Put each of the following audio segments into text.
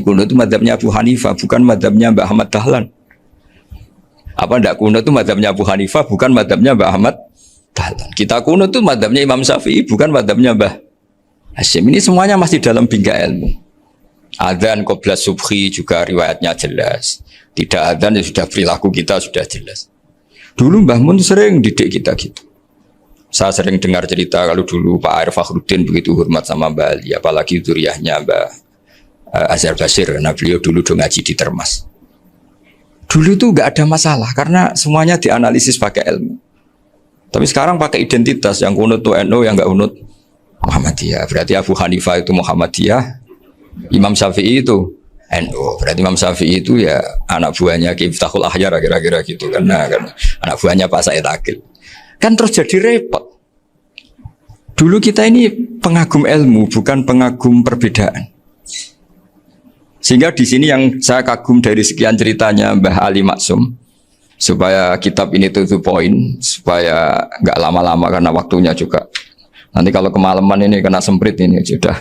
kunut itu madzhabnya Abu Hanifah, bukan madzhabnya Mbah Ahmad Dahlan. Apa ndak kunut itu madzhabnya Abu Hanifah, bukan madzhabnya Mbah Ahmad Dahlan. Kita kunut itu madzhabnya Imam Syafi'i, bukan madzhabnya Mbah Hasyim. Ini semuanya masih dalam bingkai ilmu. Adzan qabla subhi juga riwayatnya jelas. Tidak adzan ya sudah perilaku kita sudah jelas. Dulu Mbah Mun sering didik kita gitu. Saya sering dengar cerita kalau dulu Pak Arif Fakhruddin begitu hormat sama Mbah Ali, apalagi zuriyahnya Mbah Azhar Basir, karena beliau dulu ngaji di Termas. Dulu itu nggak ada masalah karena semuanya dianalisis pakai ilmu. Tapi sekarang pakai identitas, yang kunut itu NU, yang nggak kunut Muhammadiyah. Berarti Abu Hanifah itu Muhammadiyah, Imam Syafi'i itu NU. Berarti Imam Syafi'i itu ya anak buahnya Ki Miftahul Ahyar kira-kira gitu, karena anak buahnya Pak Said Akil. Kan terus jadi repot. Dulu kita ini pengagum ilmu, bukan pengagum perbedaan. Sehingga di sini yang saya kagum dari sekian ceritanya Mbah Ali Maksum, supaya kitab ini to the point, supaya nggak lama-lama karena waktunya juga. Nanti kalau kemalaman ini kena semprit ini sudah.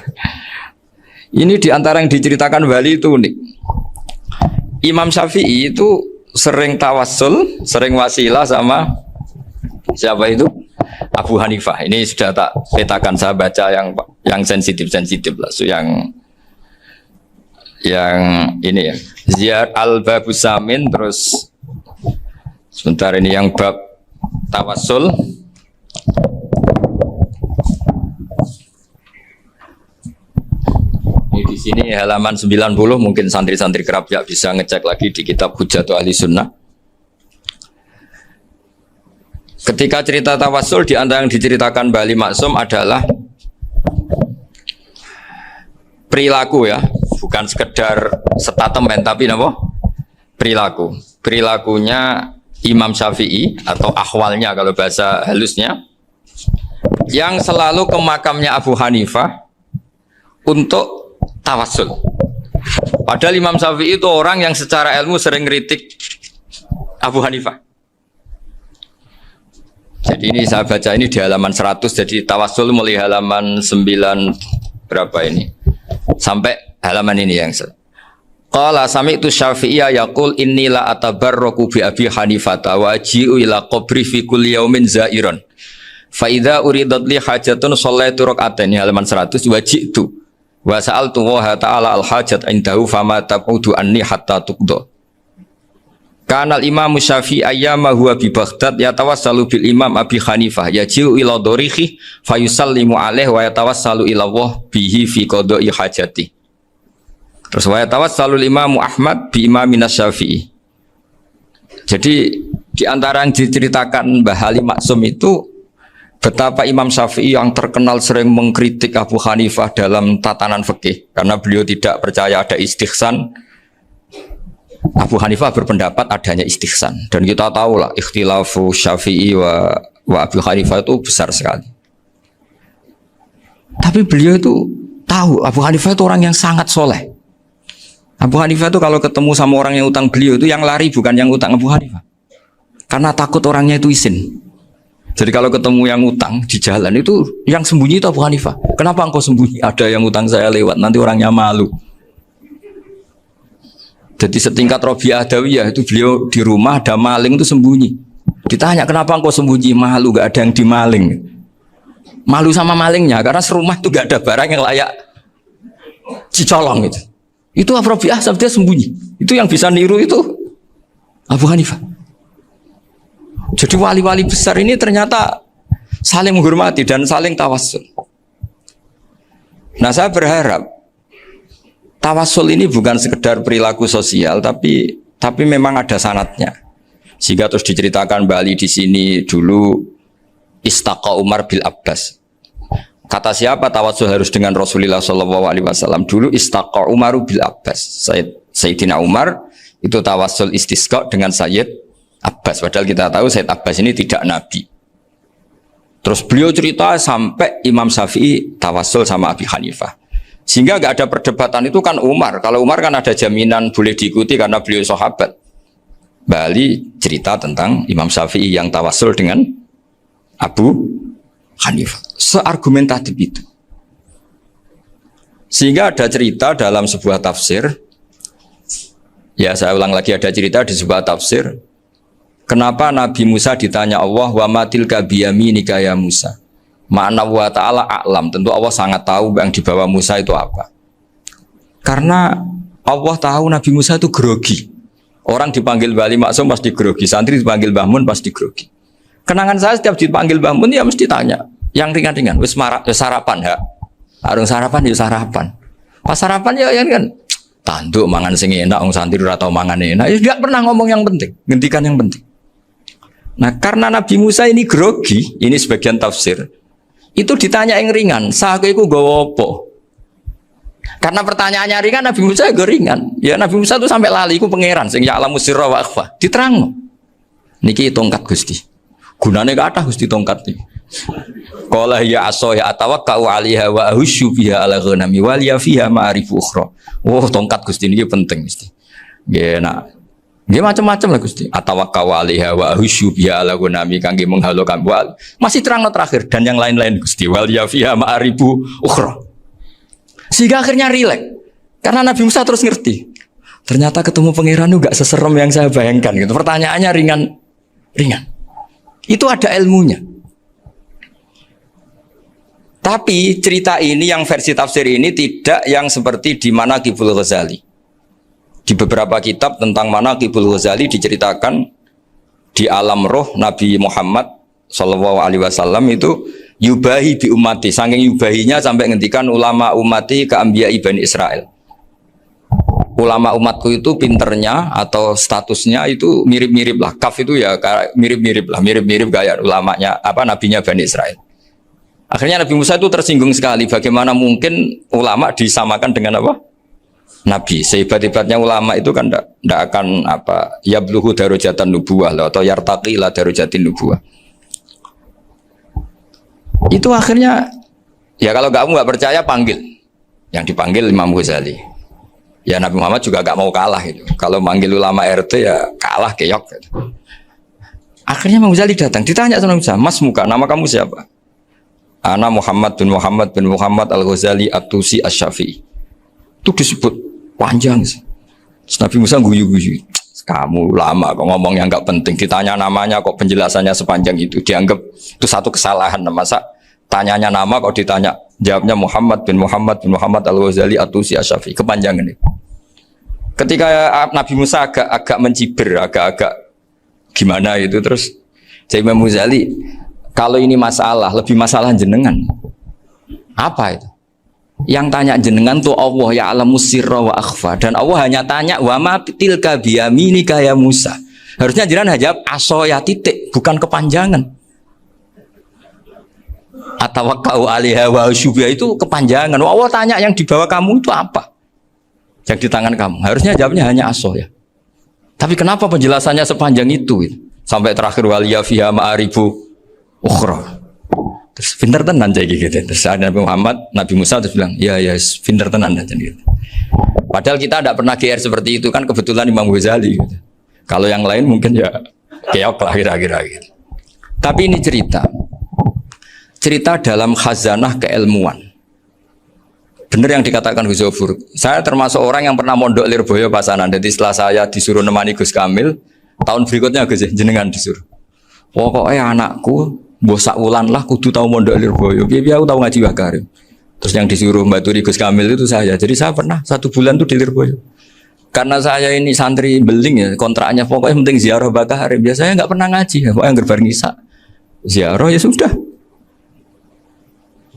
Ini diantara yang diceritakan Bali itu unik. Imam Syafi'i itu sering tawassul, sering wasilah sama siapa itu? Abu Hanifah. Ini sudah tak petakan, saya baca yang sensitif lah. So yang ini ya. Ziyad al-Babus Samin, terus sebentar ini yang bab tawassul. Ini di sini halaman 90, mungkin santri-santri kerap ya bisa ngecek lagi di kitab Hujjatul Ahli Sunnah. Ketika cerita tawassul, di antara yang diceritakan Mbah Ali Maksum adalah perilaku ya, bukan sekedar statement tapi apa? Perilaku. Perilakunya Imam Syafi'i atau ahwalnya kalau bahasa halusnya, yang selalu ke makamnya Abu Hanifah untuk tawassul. Padahal Imam Syafi'i itu orang yang secara ilmu sering kritik Abu Hanifah. Jadi ini saya baca ini di halaman 100, jadi tawassul mulai halaman 9 berapa ini sampai halaman ini yang qala sami'tu Syafi'iyya yaqul inni la atabarraku bi Abi Hanifah wa aji'u ila qabri fi kulli yaumin za'iran fa idza uridat li hajatun shallaitu rak'atain, halaman 100, wa ji'tu wa sa'altu wa ta'ala al hajat indahu fama taqudu anni hatta tuqda. Kanal Imam Syafi'i ayyama huwa bi Baghdad yatawassalu bil Imam Abi Hanifah yaji'u ila dorihi fayusallimu alaihi wa yatawassalu ila Allah bihi fi qada'i hajati. Terus wa yatawassalu Imam Ahmad bi Imamin Syafi'i. Jadi di antara yang diceritakan Mbah Ali Maksum itu betapa Imam Syafi'i yang terkenal sering mengkritik Abu Hanifah dalam tatanan fikih karena beliau tidak percaya ada istihsan. Abu Hanifah berpendapat adanya istihsan, dan kita tahu lah ikhtilafu Syafi'i wa Abu Hanifah itu besar sekali. Tapi beliau itu tahu Abu Hanifah itu orang yang sangat soleh. Abu Hanifah itu kalau ketemu sama orang yang utang beliau itu yang lari bukan yang utang Abu Hanifah, karena takut orangnya itu izin. Jadi kalau ketemu yang utang di jalan itu yang sembunyi itu Abu Hanifah. Kenapa engkau sembunyi? Ada yang utang saya lewat, nanti orangnya malu. Jadi setingkat Robiah Adawiyah itu beliau di rumah ada maling itu sembunyi. Ditanya kenapa engkau sembunyi? Malu, gak ada yang dimaling. Malu sama malingnya karena serumah itu gak ada barang yang layak dicolong itu. Itu Robiah dia sembunyi. Itu yang bisa niru itu Abu Hanifah. Jadi wali-wali besar ini ternyata saling menghormati dan saling tawassul. Nah saya berharap tawassul ini bukan sekedar perilaku sosial, tapi memang ada sanatnya. Sehingga terus diceritakan Bali di sini dulu istaqa Umar bil Abbas. Kata siapa tawassul harus dengan Rasulullah SAW? Dulu istaqa Umar bil Abbas. Sayyidina Umar itu tawassul istisqa dengan Sayyid Abbas. Padahal kita tahu Sayyid Abbas ini tidak nabi. Terus beliau cerita sampai Imam Syafi'i tawassul sama Abi Hanifah. Sehingga nggak ada perdebatan itu kan Umar. Kalau Umar kan ada jaminan boleh diikuti karena beliau sahabat. Bali cerita tentang Imam Syafi'i yang tawassul dengan Abu Hanifah. Seargumentatif itu. Sehingga ada cerita dalam sebuah tafsir Ya saya ulang lagi, ada cerita di sebuah tafsir. Kenapa Nabi Musa ditanya Allah, wa matilka biyaminika ya Musa? Ma'ana wa ta'ala a'lam. Tentu Allah sangat tahu yang dibawa Musa itu apa. Karena Allah tahu Nabi Musa itu grogi. Orang dipanggil Wali Maksum pasti grogi. Santri dipanggil Mbah Mun pasti grogi. Kenangan saya setiap dipanggil Mbah Mun ya mesti tanya. Yang ringan-ringan. Wis sarapan ya. Arung sarapan ya sarapan. Pas sarapan ya kan. Tanduk mangan sing enak. Orang santri ora tau mangan enak. Ya tidak pernah ngomong yang penting. Ngendikan yang penting. Nah karena Nabi Musa ini grogi. Ini sebagian tafsir. Itu ditanya yang ringan. Sake iku nggawa apa? Karena pertanyaannya ringan, Nabi Musa juga ringan. Ya Nabi Musa itu sampai lali, itu pangeran sing ya'lamu sirra wa akhfa. Diterang. Niki tongkat Gusti. Gunane kathah Gusti tongkat iki. Qala ya aso ya atawakkau 'alaiha wa ahusyu biha 'ala ghanami wa liya fiha ma'arifu ukhra. Oh, tongkat Gusti niki penting mesti. Nggih nak. Nggih macam-macam lah Gusti. Atawakkau 'alaiha wa ahusyu biha 'ala ghanami kangge menghalokan wal. Masih terang terakhir dan yang lain-lain Gusti. Wa liya fiha ma'arifu ukhra. Sehingga akhirnya rileks. Karena Nabi Musa terus ngerti. Ternyata ketemu pangeran itu gak seserem yang saya bayangkan gitu. Pertanyaannya ringan. Itu ada ilmunya. Tapi cerita ini yang versi tafsir ini tidak yang seperti di Manaqibul Ghazali. Di beberapa kitab tentang Manaqibul Ghazali diceritakan di alam roh Nabi Muhammad SAW itu yubahi bi ummati, saking yubahinya sampai ngendikan ulama ummati ke anbiya Bani Israel. Ulama umatku itu pinternya atau statusnya itu mirip-mirip lah. Kaf itu ya mirip-mirip lah, mirip-mirip gaya ulamanya nabinya Bani Israel. Akhirnya Nabi Musa itu tersinggung sekali. Bagaimana mungkin ulama disamakan dengan apa? Nabi. Sehebat-hebatnya ulama itu kan tidak akan yabluhu darajatan nubuwah atau yartaqi ila darajatin nubuwah. Itu akhirnya ya kalau kamu nggak percaya panggil, yang dipanggil Imam Ghazali. Ya Nabi Muhammad juga nggak mau kalah itu. Kalau manggil ulama RT ya kalah keok. Gitu. Akhirnya Imam Ghazali datang, ditanya sama Musa, Mas muka, nama kamu siapa? Ana Muhammad bin Muhammad Al Ghazali At-Tusi Asy-Syafi'i. Itu disebut panjang sih. Nabi Musa guyu-guyu. Kamu lama kok ngomong yang nggak penting, ditanya namanya kok penjelasannya sepanjang itu, dianggap itu satu kesalahan. Masa tanyanya nama kok ditanya jawabnya Muhammad bin Muhammad Al-Ghazali At-Tusi Asy-Syafi'i, kepanjangan itu. Ketika Nabi Musa agak mencibir, agak gimana itu, terus jadi Imam Ghazali, kalau ini masalah, lebih masalah jenengan. Apa itu? Yang tanya jenengan tuh Allah ya'lamu sirra wa akhfa, dan Allah hanya tanya wa ma tilka biyaminika ya Musa. Harusnya jenengan jawab asoya titik, bukan kepanjangan. Atawakkau 'alaiha wa syubha itu kepanjangan. Allah tanya yang di bawah kamu itu apa? Yang di tangan kamu. Harusnya jawabnya hanya asoya. Tapi kenapa penjelasannya sepanjang itu? Sampai terakhir waliya fiha ma'arifu ukhra. Terus pinter tenan jadi gitu. Terus ada Nabi Musa terus bilang, ya pinter tenan aja gitu. Padahal kita tidak pernah GR seperti itu kan, kebetulan Imam Ghazali gitu. Kalau yang lain mungkin ya keok lah kira-kira gitu. Tapi ini cerita dalam khazanah keilmuan. Benar yang dikatakan Gus Zofur. Saya termasuk orang yang pernah mondok Lirboyo Pasanan. Jadi setelah saya disuruh nemani Gus Kamil, tahun berikutnya Gus jenengan disuruh. Pokoknya anakku mbok sak wulan lah kudu tau mondok Lirboyo. Piye aku tau ngaji Wakarim. Terus yang disuruh Mbak Turi Gus Kamil itu saya. Jadi saya pernah 1 bulan tuh di Lirboyo. Karena saya ini santri beling ya, kontraknya pokoknya penting ziarah Bakarim. Biasanya nggak pernah ngaji ya, pokoknya gerbar ngisa. Ziarah ya sudah.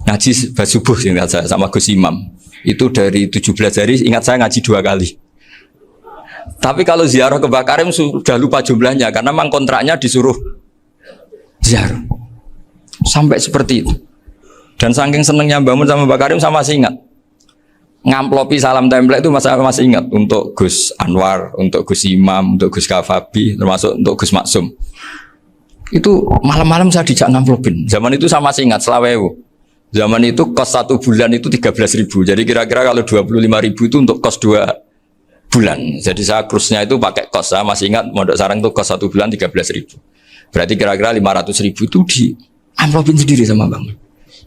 Ngaji subuh ingat saya sama Gus Imam. Itu dari 17 hari ingat saya ngaji 2 kali. Tapi kalau ziarah ke Bakarim sudah lupa jumlahnya karena memang kontraknya disuruh ziarah. Sampai seperti itu. Dan saking senengnya bangun sama Mbak Karim sama masih ingat. Ngamplopi salam template itu masih ingat untuk Gus Anwar, untuk Gus Imam, untuk Gus Kafabi, termasuk untuk Gus Maksum. Itu malam-malam saya dijak ngamplopin. Zaman itu saya masih ingat selawewu. Zaman itu kos 1 bulan itu 13.000. Jadi kira-kira kalau 25.000 itu untuk kos 2 bulan. Jadi saya krusnya itu pakai kos. Saya masih ingat Mondok Sarang itu kos 1 bulan 13.000. Berarti kira-kira 500.000 itu di amplopin sendiri sama Bang.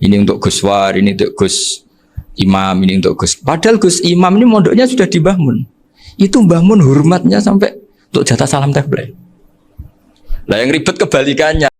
Ini untuk Gus War, ini untuk Gus Imam, ini untuk Gus. Padahal Gus Imam ini mondoknya sudah dibangun. Itu bangun hormatnya sampai untuk jatah salam tabligh. Lah yang ribet kebalikannya.